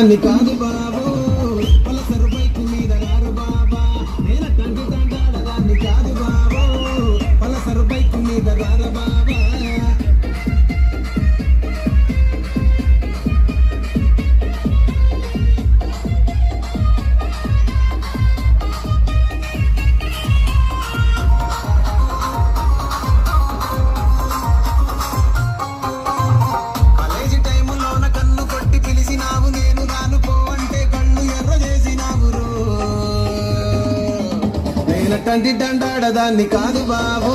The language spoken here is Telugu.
కాదు బాబు పలసరు బైకు మీద గారు బాబా నేల తండ్రి తండాడదాన్ని కాదు బాబు పలసరు బైకు మీద గారు బాబా తండ్రి దండాడదాన్ని కాదు బాబు